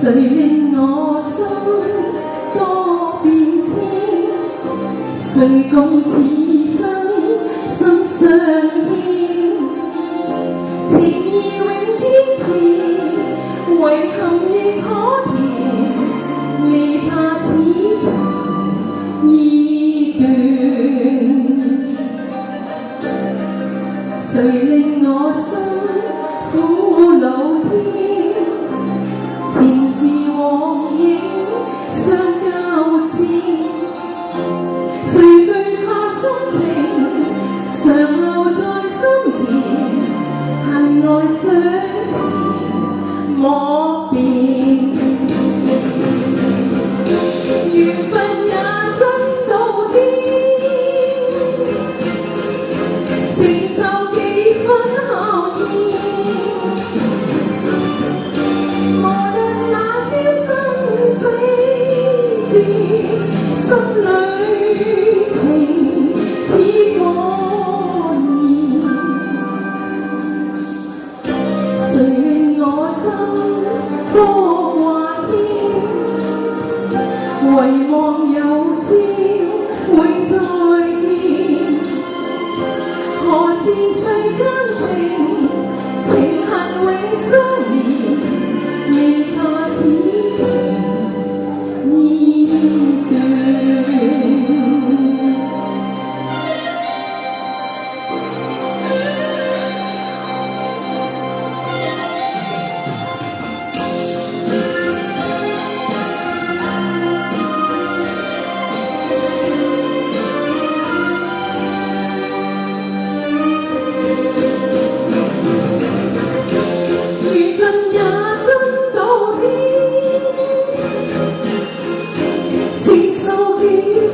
誰令我心多變遷？誰共此生心相牽？情義永堅持，遺憾亦可填，未怕此情意斷。誰令我心苦老天？前事往影相交織，誰懼怕心情常留在心田，恨愛相纏莫辨。緣分也真到天，承受幾分考驗。無論那朝生死變，心裏情似火焰。誰令我心多掛牽？遺忘有朝會再見，何時世間情，情恨永相連，未怕此情意斷。緣分也真到天，承受幾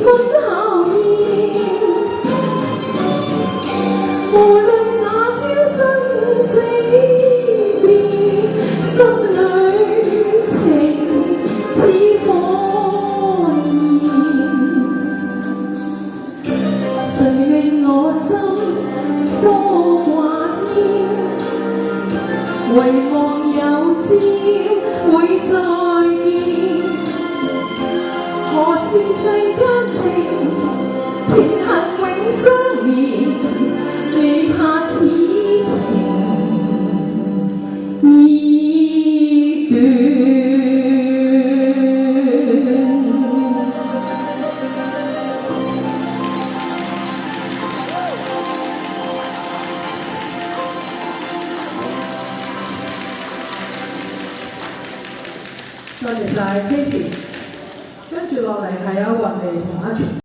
分考驗。無論那朝生死變，心裏情似火焰。誰令我心多掛牽？遺忘有朝會再見，何時世間情，情恨永相連，未怕此情意斷。多謝晒 Casey，跟住落嚟係有雲妮同阿全。